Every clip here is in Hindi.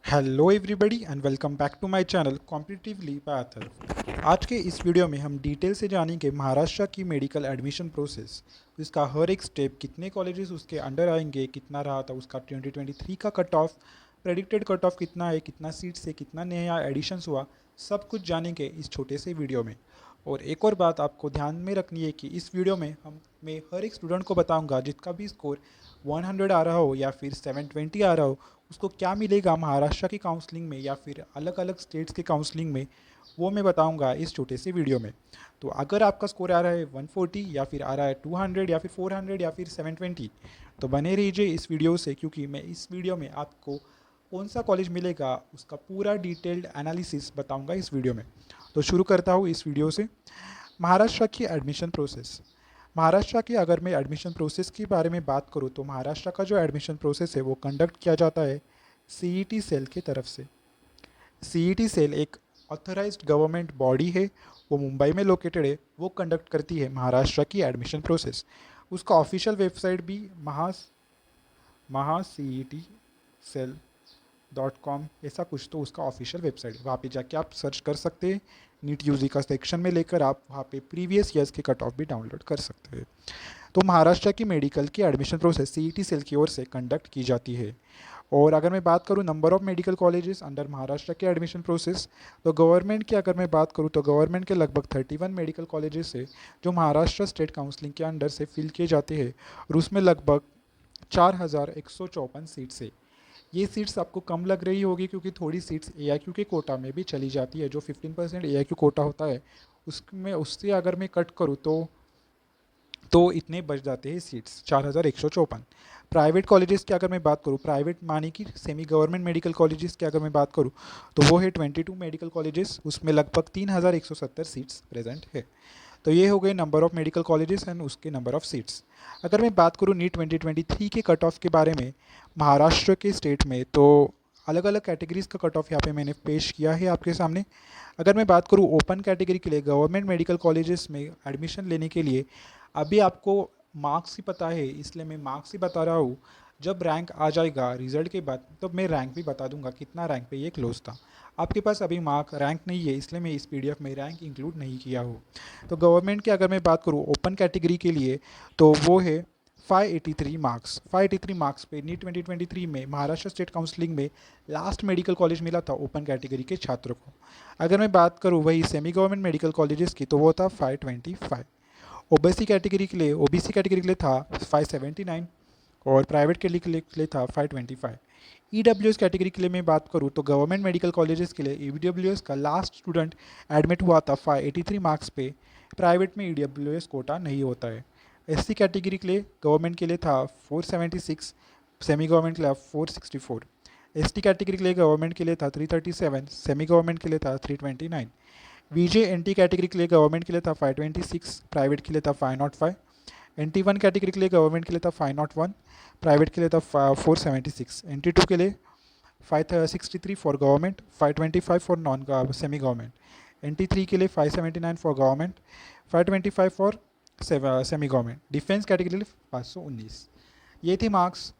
Hello everybody and welcome back to my channel competitively by Athar. आज के इस वीडियो में हम डिटेल से जानेंगे महाराष्ट्र की मेडिकल एडमिशन प्रोसेस। इसका हर एक स्टेप, कितने कॉलेजेस उसके अंडर आएंगे, कितना रहा था उसका 2023 का cut off, predicted cut off कितना है, कितना सीट से कितना नया एडिशंस हुआ, सब कुछ जानेंगे इस छोटे से वीडियो में। और एक और बात आपको ध्यान में रखनी है कि इस वीडियो में मैं हर एक स्टूडेंट को बताऊंगा जिसका भी स्कोर 100 आ रहा हो या फिर 720 आ रहा हो, उसको क्या मिलेगा महाराष्ट्र की काउंसलिंग में या फिर अलग अलग स्टेट्स के काउंसलिंग में, वो मैं बताऊंगा इस छोटे से वीडियो में। तो अगर आपका स्कोर आ रहा है 140 या फिर आ रहा है 200 या फिर 400 या फिर 720, तो बने रहिए इस वीडियो से, क्योंकि मैं इस वीडियो में आपको कौन सा कॉलेज मिलेगा उसका पूरा डिटेल्ड एनालिसिस बताऊंगा इस वीडियो में। तो शुरू करता हूँ इस वीडियो से। महाराष्ट्र की एडमिशन प्रोसेस। महाराष्ट्र की अगर मैं एडमिशन प्रोसेस के बारे में बात करूँ तो महाराष्ट्र का जो एडमिशन प्रोसेस है वो कंडक्ट किया जाता है सीईटी सेल की तरफ से। सीईटी सेल एक ऑथराइज्ड गवर्नमेंट बॉडी है, वो मुंबई में लोकेटेड है, वो कंडक्ट करती है महाराष्ट्र की एडमिशन प्रोसेस। उसका ऑफिशियल वेबसाइट भी महा सी ई टी सेल .com ऐसा कुछ तो उसका ऑफिशियल वेबसाइट है। वहाँ पे जाके आप सर्च कर सकते हैं। नीट यूजी का सेक्शन में लेकर आप वहाँ पे प्रीवियस ईयर्स के कट ऑफ भी डाउनलोड कर सकते हैं। तो महाराष्ट्र की मेडिकल की एडमिशन प्रोसेस सीईटी सेल की ओर से कंडक्ट की जाती है। और अगर मैं बात करूँ number of medical colleges under Maharashtra के एडमिशन प्रोसेस, तो गवर्नमेंट की अगर मैं बात करूँ तो गवर्नमेंट के लगभग 31 मेडिकल कॉलेजेस है जो महाराष्ट्र स्टेट काउंसलिंग के अंडर से फिल किए जाते हैं। और उसमें लगभग 4154 सीट्स है। ये सीट्स आपको कम लग रही होगी क्योंकि थोड़ी सीट्स एआईक्यू के कोटा में भी चली जाती है। जो 15% एआईक्यू कोटा होता है उसमें, उससे अगर मैं कट करूँ तो इतने बच जाते हैं सीट्स 4154। प्राइवेट कॉलेजेस की अगर मैं बात करूँ, प्राइवेट मानी कि सेमी गवर्नमेंट मेडिकल कॉलेजेस की अगर मैं बात करूँ, तो वो है 22 मेडिकल कॉलेजेस, उसमें लगभग 3170 सीट्स प्रेजेंट है। तो ये हो गए number of medical colleges and उसके नंबर ऑफ़ सीट्स। अगर मैं बात करूँ नीट 2023 के कट ऑफ के बारे में महाराष्ट्र के स्टेट में, तो अलग अलग कैटेगरीज का कट ऑफ यहाँ पे मैंने पेश किया है आपके सामने। अगर मैं बात करूँ ओपन कैटेगरी के लिए गवर्नमेंट मेडिकल कॉलेजेस में एडमिशन लेने के लिए, अभी आपको मार्क्स ही पता है इसलिए मैं मार्क्स ही बता रहा हूँ। जब रैंक आ जाएगा रिजल्ट के बाद, तब मैं रैंक भी बता दूंगा कितना रैंक पे ये क्लोज था। आपके पास अभी मार्क रैंक नहीं है इसलिए मैं इस पीडीएफ में रैंक इंक्लूड नहीं किया हूँ। तो गवर्नमेंट की अगर मैं बात करूँ ओपन कैटेगरी के लिए, तो वो है 583 मार्क्स। 583 मार्क्स पे नीट 2023 में महाराष्ट्र स्टेट काउंसलिंग में लास्ट मेडिकल कॉलेज मिला था ओपन कैटेगरी के छात्रों को। अगर मैं बात करूँ वही सेमी गवर्नमेंट मेडिकल कॉलेजेस की, तो वो था 525। ओबीसी कैटेगरी के लिए था 579 और प्राइवेट के लिए था 525। ईडब्ल्यूएस कैटेगरी के लिए मैं बात करूँ तो गवर्नमेंट मेडिकल कॉलेजेस के लिए ईडब्ल्यूएस का लास्ट स्टूडेंट एडमिट हुआ था 583 मार्क्स पे। प्राइवेट में ईडब्ल्यूएस कोटा नहीं होता है। एससी कैटेगरी के लिए गवर्नमेंट के लिए था 476, सेमी गवर्नमेंट के लिए 464। एसटी कैटेगरी के लिए गवर्नमेंट के लिए था 337, सेमी गवर्नमेंट के लिए था 329। वीजे एनटी कैटेगरी के लिए गवर्नमेंट के लिए था 526, प्राइवेट के लिए था 505। NT1 कैटेगरी के लिए गवर्नमेंट के लिए था 501, प्राइवेट के लिए था 476। NT2 के लिए 563 for government, 525 for non semi government. NT3 के लिए 579 for government, 525 for semi government. Defence category के लिए 519। ये थी मार्क्स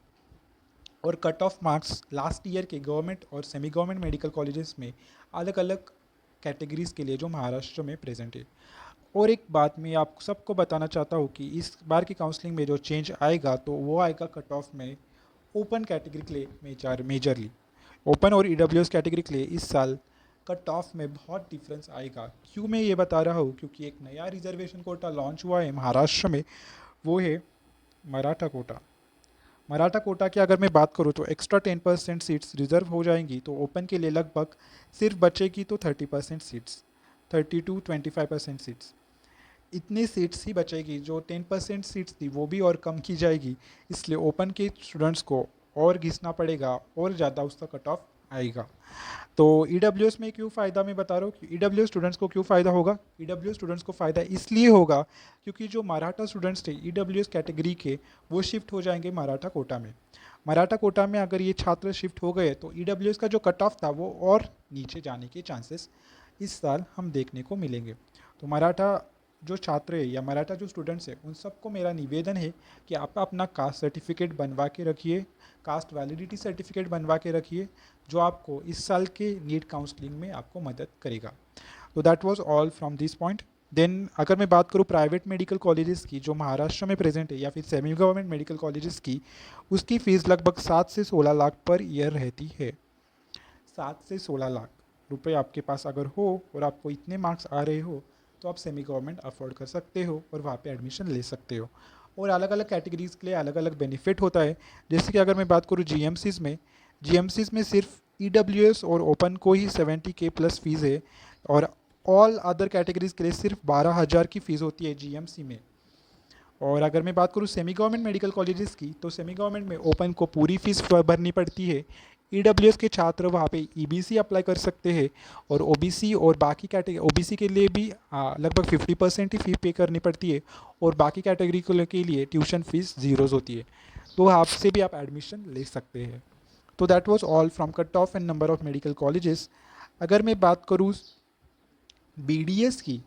और cut off marks last year के गवर्नमेंट और सेमी गवर्नमेंट मेडिकल कॉलेजेस में अलग अलग कैटेगरीज के लिए जो महाराष्ट्र में प्रेजेंट है। और एक बात मैं आप सबको बताना चाहता हूँ कि इस बार की काउंसलिंग में जो चेंज आएगा तो वो आएगा कट ऑफ में ओपन कैटेगरी के लिए मेजरली। ओपन और ईडब्ल्यूएस कैटेगरी के लिए इस साल कट ऑफ में बहुत डिफरेंस आएगा। क्यों मैं ये बता रहा हूँ, क्योंकि एक नया रिजर्वेशन कोटा लॉन्च हुआ है महाराष्ट्र में, वो है मराठा कोटा। मराठा कोटा की अगर मैं बात करूँ तो एक्स्ट्रा 10% सीट्स रिजर्व हो जाएंगी, तो ओपन के लिए लगभग सिर्फ बचेगी तो 30% सीट्स, 30 to 25% सीट्स। इतनी सीट्स ही बचेगी। जो 10% सीट्स थी वो भी और कम की जाएगी, इसलिए ओपन के स्टूडेंट्स को और घिसना पड़ेगा और ज़्यादा उसका कट ऑफ आएगा। तो ईडब्ल्यूएस में क्यों फ़ायदा मैं बता रहा हूँ कि ईडब्ल्यूएस स्टूडेंट्स को क्यों फ़ायदा होगा। ईडब्ल्यूएस स्टूडेंट्स को फ़ायदा इसलिए होगा क्योंकि जो मराठा स्टूडेंट्स थे ईडब्ल्यूएस कैटेगरी के, वो शिफ्ट हो जाएंगे मराठा कोटा में। मराठा कोटा में अगर ये छात्र शिफ्ट हो गए तो ईडब्ल्यूएस का जो कट ऑफ था वो और नीचे जाने के चांसेस इस साल हम देखने को मिलेंगे। तो मराठा जो छात्र है या मराठा जो स्टूडेंट्स है उन सबको मेरा निवेदन है कि आप अपना कास्ट सर्टिफिकेट बनवा के रखिए, कास्ट वैलिडिटी सर्टिफिकेट बनवा के रखिए, जो आपको इस साल के नीट काउंसलिंग में आपको मदद करेगा। तो that was all from this point. Then अगर मैं बात करूँ प्राइवेट मेडिकल कॉलेजेस की जो महाराष्ट्र में प्रेजेंट है या फिर सेमी गवर्नमेंट मेडिकल कॉलेजेस की, उसकी फ़ीस लगभग 7 से 16 लाख पर ईयर रहती है। 7 से 16 लाख रुपए आपके पास अगर हो और आपको इतने मार्क्स आ रहे हो तो आप सेमी गवर्नमेंट अफोर्ड कर सकते हो और वहाँ पे एडमिशन ले सकते हो। और अलग अलग कैटेगरीज़ के लिए अलग अलग बेनिफिट होता है। जैसे कि अगर मैं बात करूँ जीएमसीज़ में सिर्फ ईडब्ल्यूएस और ओपन को ही 70K प्लस फीस है, और ऑल अदर कैटेगरीज़ के लिए सिर्फ 12,000 की फ़ीस होती है जीएमसी में। और अगर मैं बात करूँ सेमी गवर्नमेंट मेडिकल कॉलेजेस की, तो सेमी गवर्नमेंट में ओपन को पूरी फीस भरनी पड़ती है। ईडब्ल्यूएस के छात्र वहाँ पे ईबीसी अप्लाई कर सकते हैं, और ओबीसी और बाकी कैटेगरी ओबीसी के लिए भी लगभग 50% ही फ़ी पे करनी पड़ती है, और बाकी कैटेगरी के लिए ट्यूशन फीस ज़ीरोज़ होती है। तो आपसे भी आप एडमिशन ले सकते हैं। तो that was all from cut off and number of medical colleges. अगर मैं बात करूँ बीडीएस की,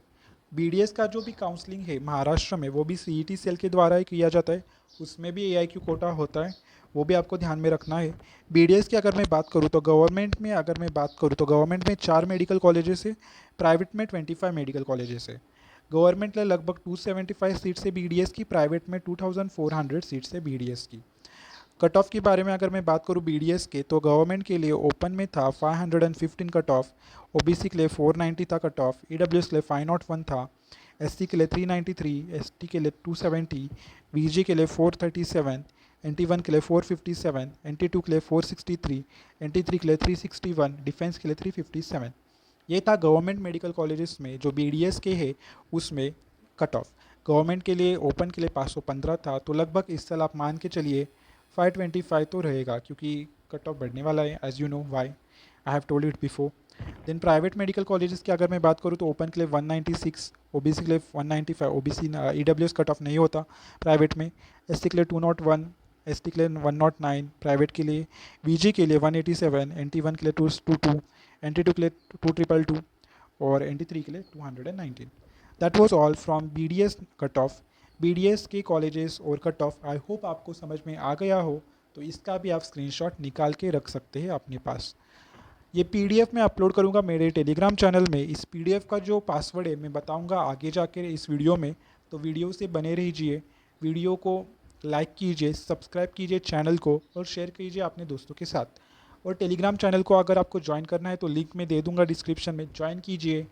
बीडीएस का जो भी काउंसलिंग है महाराष्ट्र में वो भी सीईटी सेल के द्वारा ही किया जाता है, उसमें भी एआईक्यू कोटा होता है, वो भी आपको ध्यान में रखना है। बीडीएस की अगर मैं बात करूँ तो गवर्नमेंट में 4 मेडिकल कॉलेजेस है, प्राइवेट में 25 मेडिकल कॉलेजेस है। गवर्नमेंट में लगभग 275 सीट्स है बीडीएस की, प्राइवेट में 2400 सीट्स है बीडीएस की। कट ऑफ के बारे में अगर मैं बात करूँ बीडीएस के, तो गवर्नमेंट के लिए ओपन में था 515 कट ऑफ, ओबीसी के लिए 490 था कट ऑफ, ईडब्ल्यूएस के लिए 501 था, एससी के लिए 393, एसटी के लिए 270, वीजी के लिए 437, NT1 के लिए 457, NT2 के लिए 463, NT3 के लिए 361, डिफेंस के लिए 357। ये था गवर्नमेंट मेडिकल कॉलेजेस में जो बीडीएस के है उसमें कट ऑफ। गवर्नमेंट के लिए ओपन के लिए 515 था, तो लगभग इस साल आप मान के चलिए 525 तो रहेगा, क्योंकि कट ऑफ बढ़ने वाला है, as you know why, I have told it before. Then private medical colleges की अगर मैं बात करूँ तो ओपन के लिए 196, ओबीसी के लिए 195, ओबीसी ईडब्ल्यूएस कट ऑफ नहीं होता प्राइवेट में, एसटी के लिए 201, एसटी के लिए 109, प्राइवेट के लिए वीजी के लिए 187, NT1 के लिए 222, NT2 के लिए 2222 और NT3 के लिए 219। That was all from BDS cut off. BDS के कॉलेजेस और कट ऑफ आई होप आपको समझ में आ गया हो, तो इसका भी आप स्क्रीनशॉट निकाल के रख सकते हैं अपने पास। ये पीडीएफ मैं अपलोड करूँगा मेरे टेलीग्राम चैनल में। इस पीडीएफ का जो पासवर्ड है मैं बताऊँगा आगे जाकर इस वीडियो में, तो वीडियो से बने रहिए। वीडियो को लाइक कीजिए, सब्सक्राइब कीजिए चैनल को और शेयर कीजिए अपने दोस्तों के साथ। और टेलीग्राम चैनल को अगर आपको ज्वाइन करना है तो लिंक मैं दे दूँगा डिस्क्रिप्शन में, ज्वाइन कीजिए।